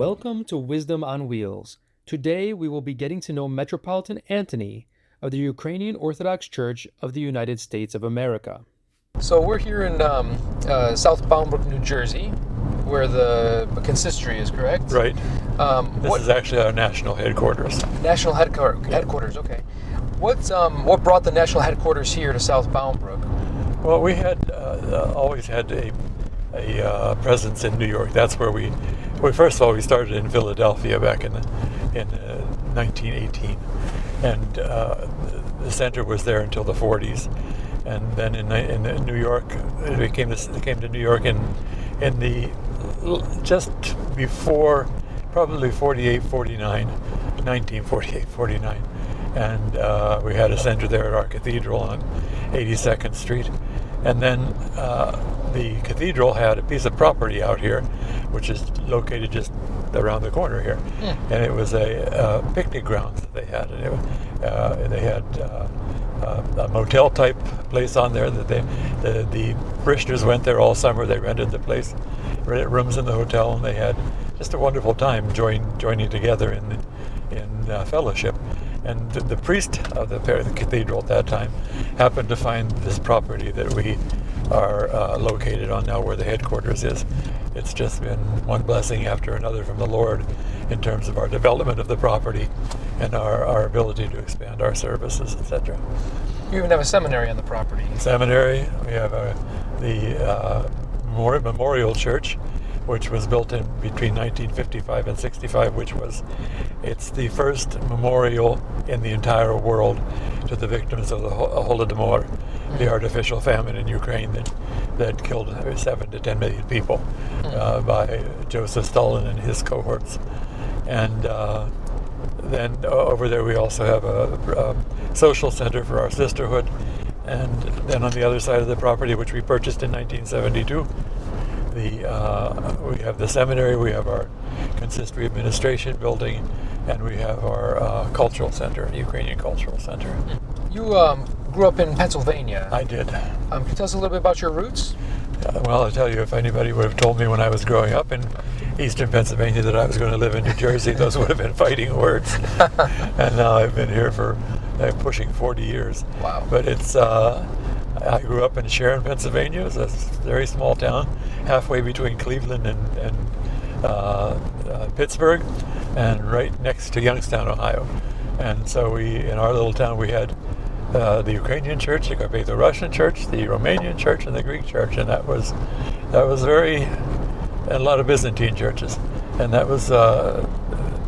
Welcome to Wisdom on Wheels. Today we will be getting to know Metropolitan Antony of the Ukrainian Orthodox Church of the United States of America. So we're here in South Boundbrook, New Jersey, where the consistory is, correct? Right. This is actually our national headquarters. National headquarters, okay. What brought the national headquarters here to South Boundbrook? Well, we had always had a presence in New York. That's where we first of all, we started in Philadelphia back in 1918, and the center was there until the 40s, and then in New York, it came to New York in the just before probably 1948, 49, and we had a center there at our cathedral on 82nd Street, and then the cathedral had a piece of property out here, which is located just around the corner here, and it was a picnic ground that they had, and they had a motel type place on there that the parishioners went there all summer. They rented the place, rented rooms in the hotel, and they had just a wonderful time joining together in fellowship. And the priest of the cathedral at that time happened to find this property that we are located on now, where the headquarters is. It's just been one blessing after another from the Lord in terms of our development of the property and our ability to expand our services, etc. You even have a seminary on the property. Seminary. We have the Memorial Church, which was built in between 1955 and 65, it's the first memorial in the entire world to the victims of the Holodomor, the artificial famine in Ukraine that killed 7 to 10 million people by Joseph Stalin and his cohorts. And then over there we also have a social center for our sisterhood. And then on the other side of the property, which we purchased in 1972, we have the seminary, we have our consistory administration building, and we have our cultural center, Ukrainian Cultural Center. You grew up in Pennsylvania. I did. Can you tell us a little bit about your roots? Well, I'll tell you, if anybody would have told me when I was growing up in eastern Pennsylvania that I was going to live in New Jersey, those would have been fighting words. And now I've been here for pushing 40 years. Wow. But I grew up in Sharon, Pennsylvania. It's a very small town, halfway between Cleveland and Pittsburgh, and right next to Youngstown, Ohio. And so in our little town, we had the Ukrainian church, the Russian church, the Romanian church, and the Greek church, and that was and a lot of Byzantine churches, and that was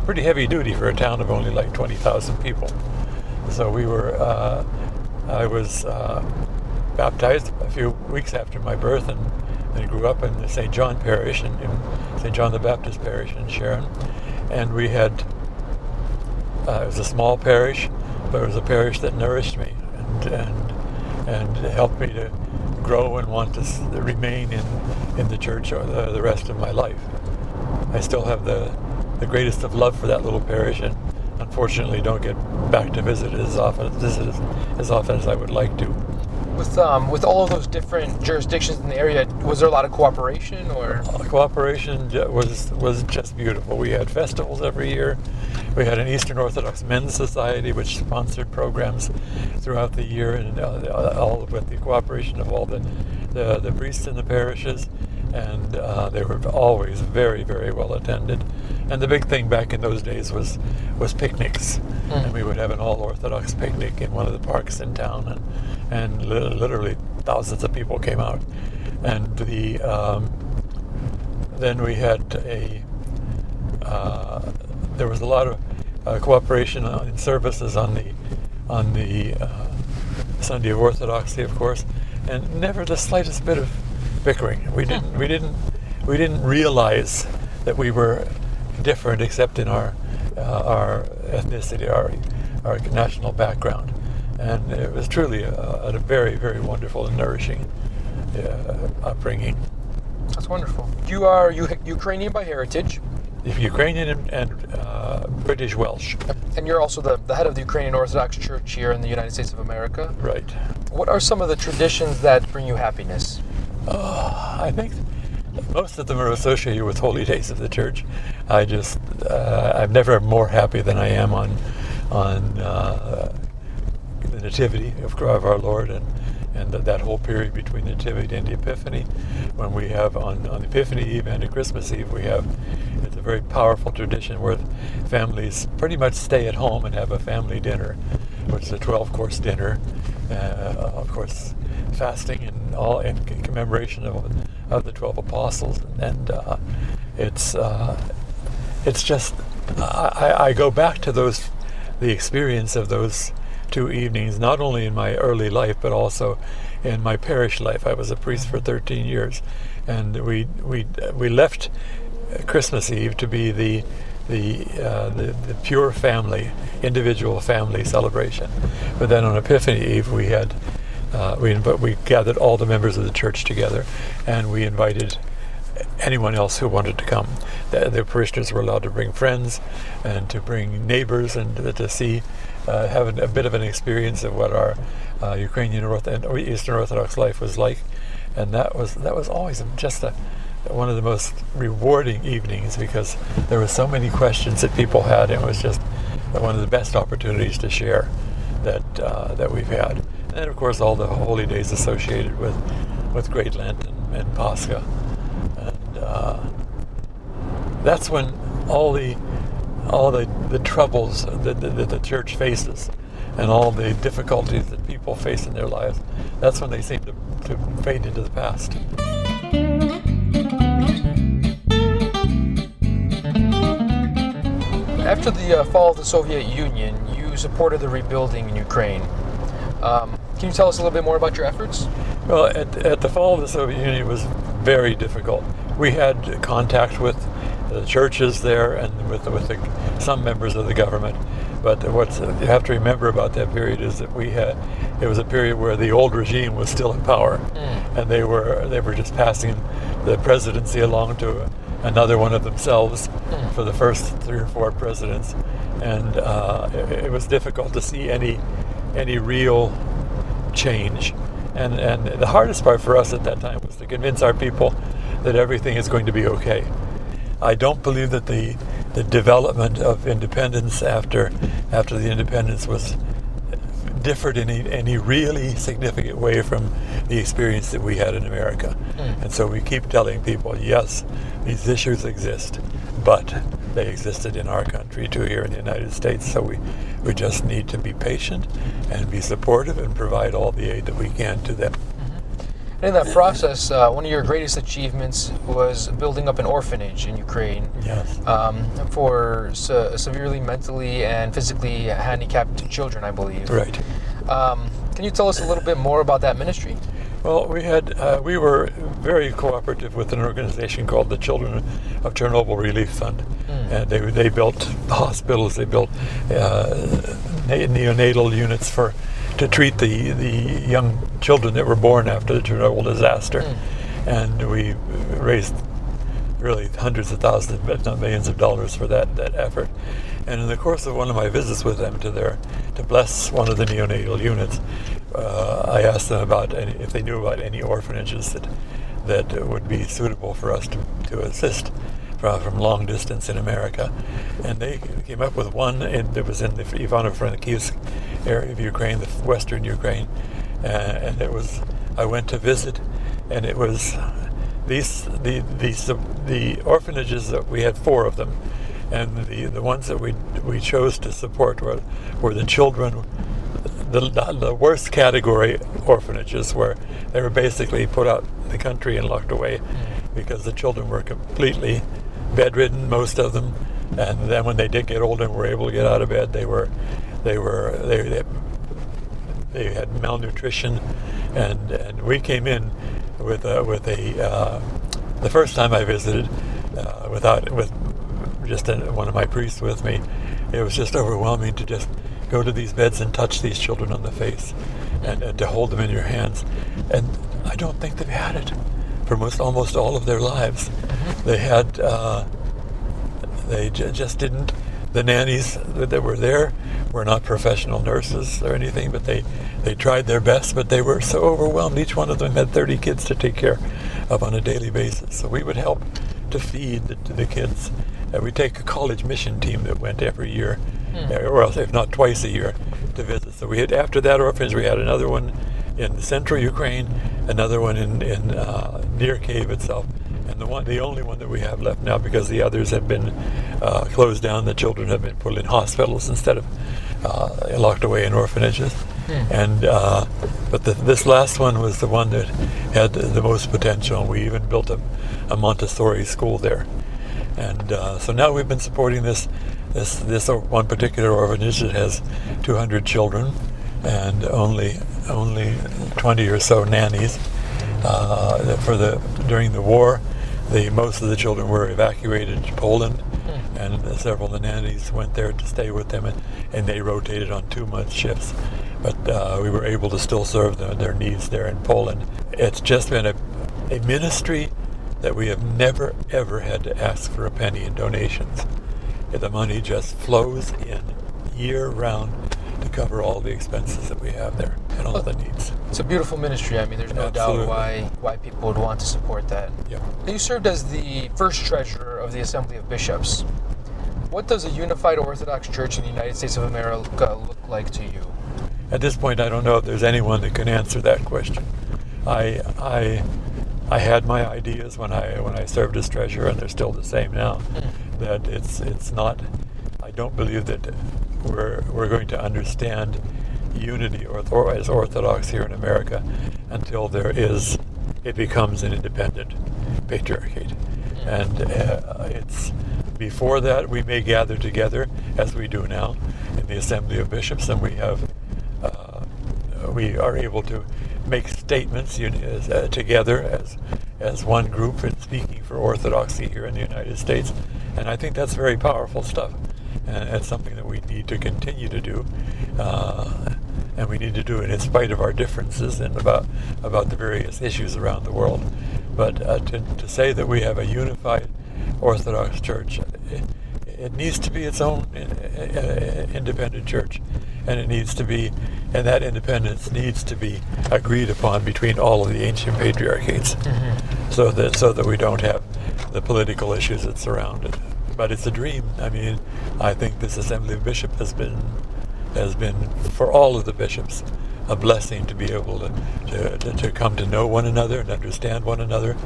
pretty heavy duty for a town of only like 20,000 people. So I was baptized a few weeks after my birth, and grew up in the St. John Parish, in St. John the Baptist Parish in Sharon. And we had, it was a small parish, but it was a parish that nourished me and helped me to grow and want to remain in the church the rest of my life. I still have the greatest of love for that little parish, and unfortunately don't get back to visit as often as I would like to. With all of those different jurisdictions in the area, was there a lot of cooperation, or? Cooperation was just beautiful. We had festivals every year. We had an Eastern Orthodox Men's Society, which sponsored programs throughout the year, and all with the cooperation of all the priests in the parishes, and they were always very, very well attended. And the big thing back in those days was picnics, and we would have an all-Orthodox picnic in one of the parks in town, and literally thousands of people came out. And then we had there was a lot of cooperation in services on the Sunday of Orthodoxy, of course, and never the slightest bit of bickering. We didn't realize that we were different, except in our ethnicity, our national background, and it was truly a very, very wonderful and nourishing upbringing. That's wonderful. You are Ukrainian by heritage. Ukrainian and British Welsh. And you're also the head of the Ukrainian Orthodox Church here in the United States of America. Right. What are some of the traditions that bring you happiness? I think most of them are associated with holy days of the church. I'm never more happy than I am on the Nativity of our Lord, and that whole period between the Nativity and the Epiphany. When we have on Epiphany Eve and Christmas Eve, it's a very powerful tradition where families pretty much stay at home and have a family dinner, which is a 12-course dinner, of course, fasting and all in commemoration of the 12 apostles, and it's just I go back to the experience of those 2 evenings, not only in my early life but also in my parish life. I was a priest for 13 years, and we left Christmas Eve to be the pure family, individual family celebration. But then on Epiphany Eve we gathered all the members of the church together, and we invited anyone else who wanted to come. The parishioners were allowed to bring friends and to bring neighbors, and to see, have a bit of an experience of what our Ukrainian and Eastern Orthodox life was like. And that was always just one of the most rewarding evenings, because there were so many questions that people had. It was just one of the best opportunities to share that we've had. And of course all the holy days associated with Great Lent and Pascha. That's when all the troubles that the church faces and all the difficulties that people face in their lives, that's when they seem to fade into the past. After the fall of the Soviet Union, you supported the rebuilding in Ukraine. Can you tell us a little bit more about your efforts? Well, at the fall of the Soviet Union, it was very difficult. We had contact with the churches there and with some members of the government. But what you have to remember about that period is that it was a period where the old regime was still in power, and they were just passing the presidency along to another one of themselves for the first 3 or 4 presidents, and it was difficult to see any real change. And the hardest part for us at that time was to convince our people that everything is going to be okay. I don't believe that the development of independence after the independence was differed in any really significant way from the experience that we had in America. And so we keep telling people, yes, these issues exist, but they existed in our country too, here in the United States. So we just need to be patient and be supportive and provide all the aid that we can to them. In that process, one of your greatest achievements was building up an orphanage in Ukraine. Yes. For severely mentally and physically handicapped children, I believe. Right. Can you tell us a little bit more about that ministry? Well, we were very cooperative with an organization called the Children of Chernobyl Relief Fund, and they built hospitals, they built neonatal units to treat the young children that were born after the Chernobyl disaster, and we raised really hundreds of thousands, if not millions of dollars for that effort. And in the course of one of my visits with them to bless one of the neonatal units, I asked them if they knew about any orphanages that would be suitable for us to assist from long distance in America. And they came up with one that was in the Ivano-Frankivsk area of Ukraine, the western Ukraine, and I went to visit, and it was the orphanages that we had 4 of them, and the ones that we chose to support were the children, the worst category orphanages, where they were basically put out in the country and locked away because the children were completely bedridden, most of them, and then when they did get older and were able to get out of bed, they had malnutrition, and we came in with the first time I visited with just one of my priests with me. It was just overwhelming to just go to these beds and touch these children on the face, and to hold them in your hands. And I don't think they've had it for almost all of their lives. They had, just didn't the nannies that were there were not professional nurses or anything, but they tried their best, but they were so overwhelmed. Each one of them had 30 kids to take care of on a daily basis. So we would help to feed the kids. We take a college mission team that went every year, or else if not twice a year, to visit. So we had, after that orphanage, we had another one in central Ukraine, another one in near Kiev itself, and the only one that we have left now, because the others have been closed down. The children have been put in hospitals instead of locked away in orphanages. And but this last one was the one that had the most potential. And we even built a Montessori school there. And so now we've been supporting this one particular orphanage that has 200 children and only 20 or so nannies. During the war, most of the children were evacuated to Poland, and several of the nannies went there to stay with them, and they rotated on 2-month shifts. But we were able to still serve their needs there in Poland. It's just been a ministry that we have never, ever had to ask for a penny in donations. The money just flows in year-round to cover all the expenses that we have there and all the needs. It's a beautiful ministry. I mean, there's no doubt why people would want to support that. Yeah. You served as the first treasurer of the Assembly of Bishops. What does a unified Orthodox Church in the United States of America look like to you? At this point, I don't know if there's anyone that can answer that question. I had my ideas when I served as treasurer, and they're still the same now. That it's not. I don't believe that we're going to understand unity as Orthodox here in America until it becomes an independent patriarchate. And it's before that we may gather together as we do now in the Assembly of Bishops, and we are able to make statements together as one group and speaking for Orthodoxy here in the United States. And I think that's very powerful stuff. And it's something that we need to continue to do. And we need to do it in spite of our differences and about the various issues around the world. But to say that we have a unified Orthodox Church, it needs to be its own independent church. And that independence needs to be agreed upon between all of the ancient patriarchates, so that we don't have the political issues that surround it. But it's a dream. I mean, I think this Assembly of Bishops has been for all of the bishops a blessing to be able to come to know one another and understand one another,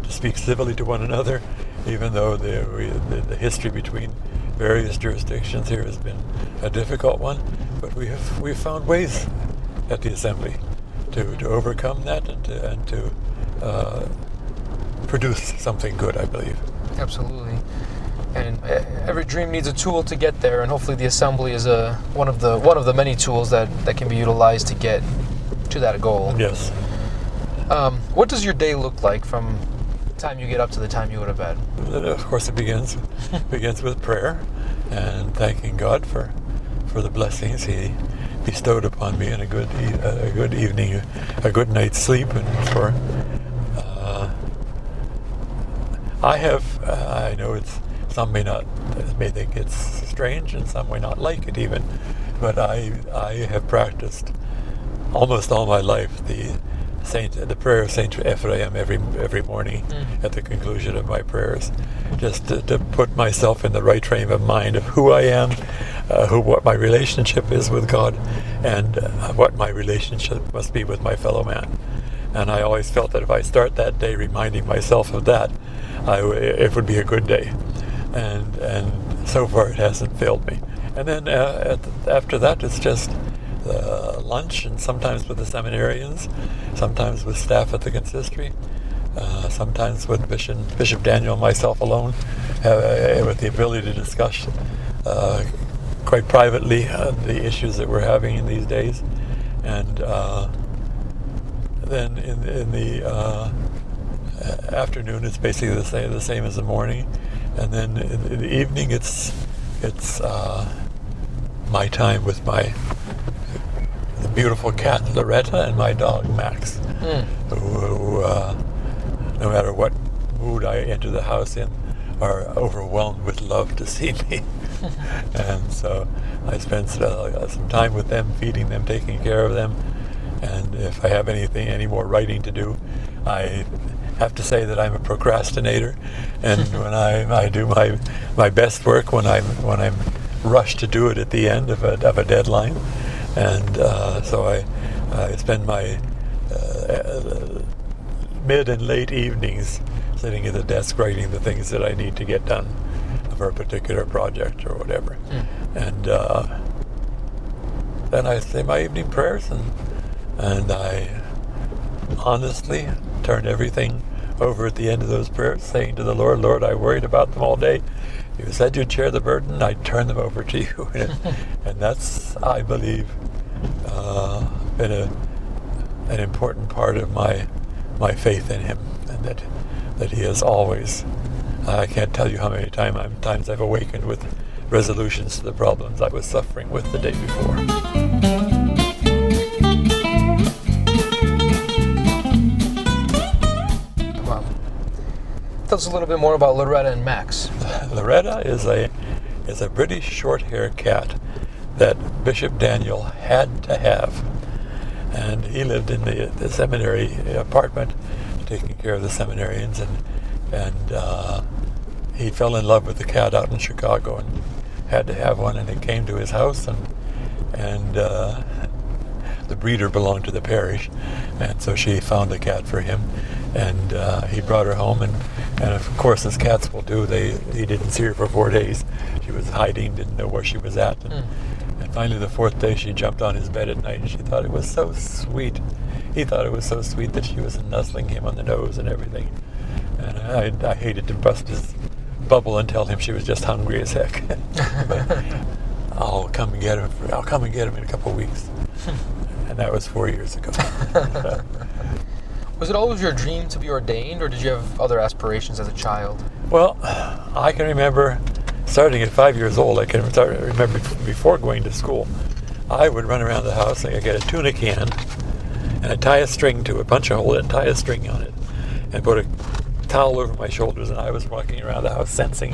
to speak civilly to one another, even though the history between various jurisdictions here has been a difficult one. But we've found ways at the Assembly to overcome that and to produce something good, I believe. Absolutely. And every dream needs a tool to get there, and hopefully the Assembly is one of the many tools that can be utilized to get to that goal. Yes. What does your day look like from the time you get up to the time you go to bed? Of course, it begins with prayer and thanking God for the blessings He bestowed upon me, and a good evening, a good night's sleep, and for I know some may think it's strange, and some may not like it even, but I have practiced almost all my life the prayer of Saint Ephraim every morning at the conclusion of my prayers, just to put myself in the right frame of mind of who I am, what my relationship is with God, and what my relationship must be with my fellow man. And I always felt that if I start that day reminding myself of that, it would be a good day. And so far it hasn't failed me. And then after that, it's just lunch, and sometimes with the seminarians, sometimes with staff at the consistory, sometimes with Bishop Daniel and myself alone, with the ability to discuss quite privately the issues that we're having in these days. And then in the afternoon, it's basically the same as the morning. And then in the evening, it's my time with the beautiful cat Loretta and my dog Max, who no matter what mood I enter the house in, are overwhelmed with love to see me. And so I spend some time with them, feeding them, taking care of them. And if I have any more writing to do, I have to say that I'm a procrastinator. And when I do my best work when I'm rushed to do it at the end of a deadline. And so I spend my mid and late evenings sitting at the desk writing the things that I need to get done for a particular project or whatever. And then I say my evening prayers, and I honestly turn everything over at the end of those prayers, saying to the Lord, Lord, I worried about them all day. You said you'd share the burden. I turn them over to you. And that's, I believe, been an important part of my faith in him, and that he has always, I can't tell you how many times I've awakened with resolutions to the problems I was suffering with the day before. Wow. Tell us a little bit more about Loretta and Max. Loretta is a British short-haired cat that Bishop Daniel had to have. And he lived in the seminary apartment, taking care of the seminarians, and he fell in love with the cat out in Chicago and had to have one, and it came to his house, and the breeder belonged to the parish, and so she found a cat for him, and he brought her home, and of course, as cats will do, he didn't see her for 4 days. She was hiding, didn't know where she was at, and finally the 4th day she jumped on his bed at night, and she thought it was so sweet. He thought it was so sweet that she was nuzzling him on the nose and everything. And I hated to bust his bubble and tell him she was just hungry as heck. But I'll come and get him in a couple of weeks. And that was 4 years ago. Was it always your dream to be ordained, or did you have other aspirations as a child? Well, I can remember starting at 5 years old. I can remember before going to school, I would run around the house and I'd get a tuna can, and I'd tie a string to it, punch a hole in it, and tie a string on it, and put a towel over my shoulders, and I was walking around the house sensing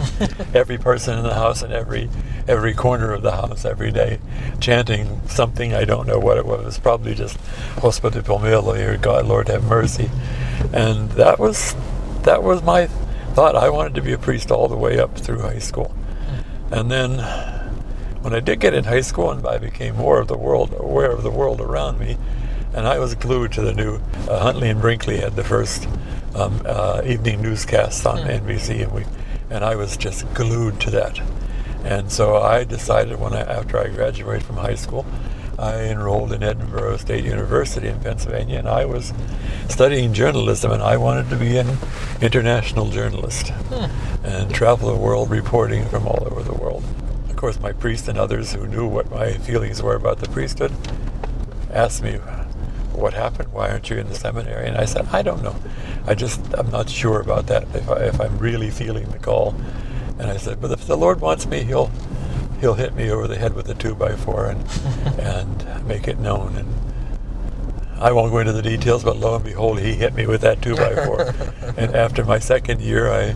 every person in the house and every corner of the house every day, chanting something. I don't know what it was, probably just Hospite Pomelo, or God, Lord have mercy. And that was my thought. I wanted to be a priest all the way up through high school. And then when I did get in high school and I became more of the world, aware of the world around me, and I was glued to the new Huntley and Brinkley had the first evening newscasts on NBC, and I was just glued to that. And so I decided after I graduated from high school, I enrolled in Edinburgh State University in Pennsylvania, and I was studying journalism, and I wanted to be an international journalist and travel the world reporting from all over the world. Of course, my priest and others who knew what my feelings were about the priesthood asked me, what happened? Why aren't you in the seminary? And I said, I don't know. I'm not sure about that, if I'm really feeling the call. And I said, but if the Lord wants me, he'll hit me over the head with a 2x4 and make it known. And I won't go into the details, but lo and behold, he hit me with that 2x4. And after my second year, I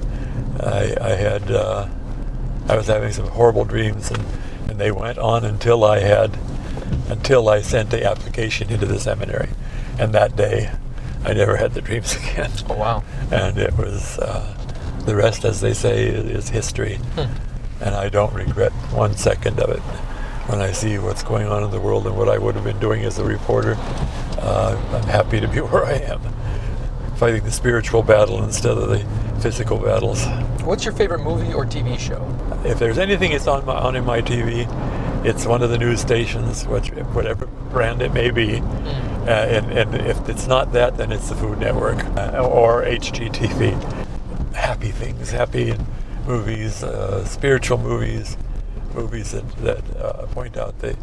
was having some horrible dreams, and they went on until I sent the application into the seminary. And that day, I never had the dreams again. Oh, wow. And it was, the rest, as they say, is history. And I don't regret 1 second of it. When I see what's going on in the world and what I would have been doing as a reporter, I'm happy to be where I am, fighting the spiritual battle instead of the physical battles. What's your favorite movie or TV show? If there's anything that's on in my TV, it's one of the news stations, whatever brand it may be. And if it's not that, then it's the Food Network or HGTV. Happy things, happy movies, spiritual movies that point out the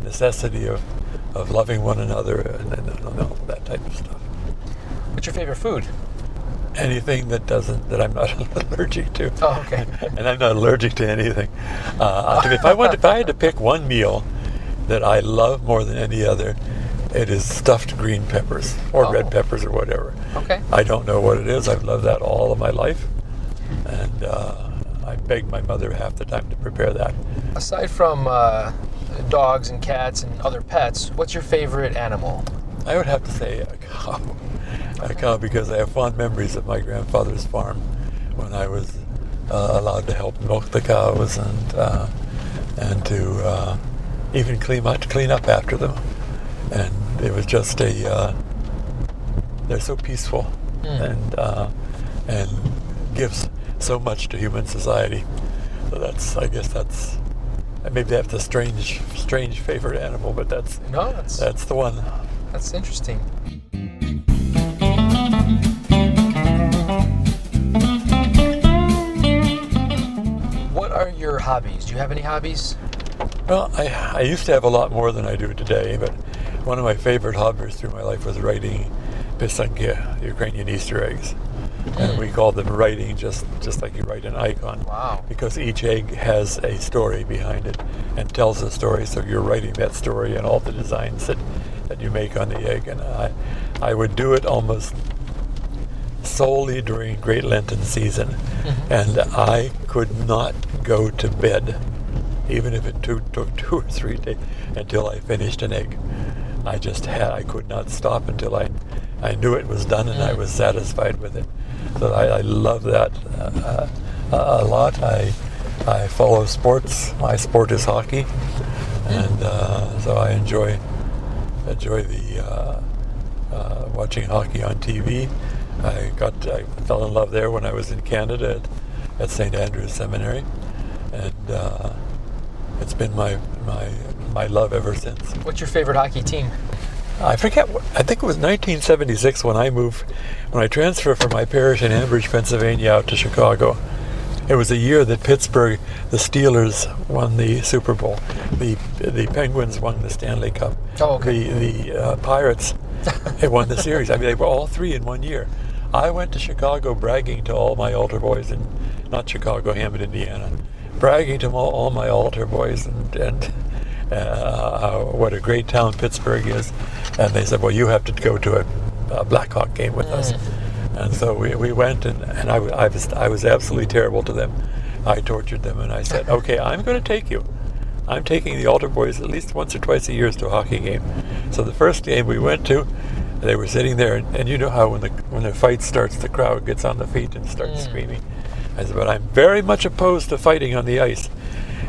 necessity of loving one another and that type of stuff. What's your favorite food? Anything that I'm not allergic to. Oh, okay. And I'm not allergic to anything. If I had to pick one meal that I love more than any other, It is stuffed green peppers or red peppers or whatever. Okay. I don't know what it is. I've loved that all of my life. And I begged my mother half the time to prepare that. Aside from dogs and cats and other pets, what's your favorite animal? I would have to say a cow. A cow, because I have fond memories of my grandfather's farm when I was allowed to help milk the cows and to even clean up after them. And it was just they're so peaceful and gives so much to human society. So I guess maybe that's a strange favorite animal, but that's the one. That's interesting. What are your hobbies? Do you have any hobbies? Well, I used to have a lot more than I do today, but one of my favorite hobbies through my life was writing pisanki, Ukrainian Easter eggs. And we called them writing just like you write an icon. Wow. Because each egg has a story behind it and tells a story, so you're writing that story and all the designs that you make on the egg. And I would do it almost solely during Great Lenten season. And I could not go to bed, even if it took 2 or 3 days, until I finished an egg. I could not stop until I knew it was done and I was satisfied with it. So I love that a lot. I follow sports. My sport is hockey, and so I enjoy the watching hockey on TV. I fell in love there when I was in Canada at St. Andrew's Seminary, and it's been my love ever since. What's your favorite hockey team? I forget. I think it was 1976 when I transferred from my parish in Ambridge, Pennsylvania, out to Chicago. It was a year that Pittsburgh, the Steelers, won the Super Bowl. The Penguins won the Stanley Cup. Oh, okay. The Pirates won the series. I mean, they were all 3 in 1 year. I went to Chicago bragging to all my altar boys, and not Chicago, Hammond, Indiana, bragging to all my altar boys and what a great town Pittsburgh is. And they said, well, you have to go to a Blackhawk game with us. And so we went, and I was absolutely terrible to them. I tortured them, and I said, okay, I'm going to take you. I'm taking the altar boys at least once or twice a year to a hockey game. So the first game we went to, they were sitting there, and you know how when the fight starts, the crowd gets on the feet and starts screaming. I said, but I'm very much opposed to fighting on the ice.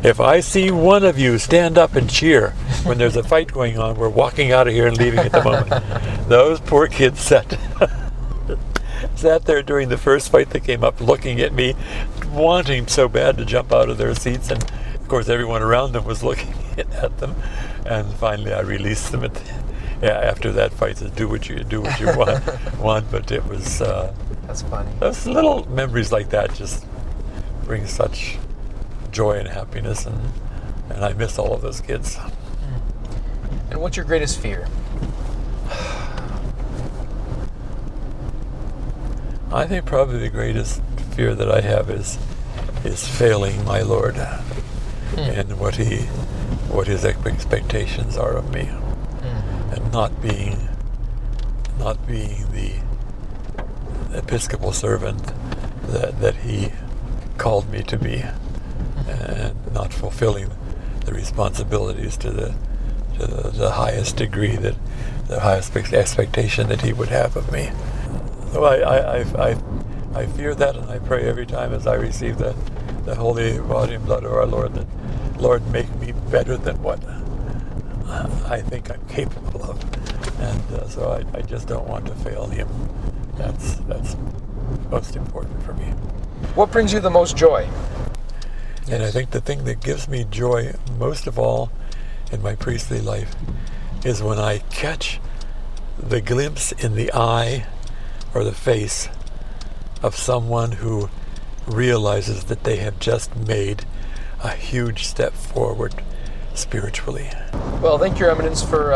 If I see one of you stand up and cheer when there's a fight going on, we're walking out of here and leaving at the moment. Those poor kids sat there during the first fight that came up, looking at me, wanting so bad to jump out of their seats, and of course everyone around them was looking at them. And finally I released them after that fight. Said, do what you want. But it was that's funny. Those little memories like that just bring such joy and happiness, and I miss all of those kids. And what's your greatest fear? I think probably the greatest fear that I have is failing my Lord and what his expectations are of me, and not being the Episcopal servant that he called me to be, and not fulfilling the responsibilities to the highest degree, that the highest expectation that he would have of me. So I fear that, and I pray every time as I receive the holy body and blood of our Lord, that Lord, make me better than what I think I'm capable of, and so I just don't want to fail him. That's most important for me. What brings you the most joy? And I think the thing that gives me joy most of all in my priestly life is when I catch the glimpse in the eye or the face of someone who realizes that they have just made a huge step forward spiritually. Well, thank you, Your Eminence, for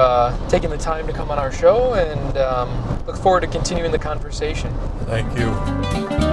taking the time to come on our show, and look forward to continuing the conversation. Thank you.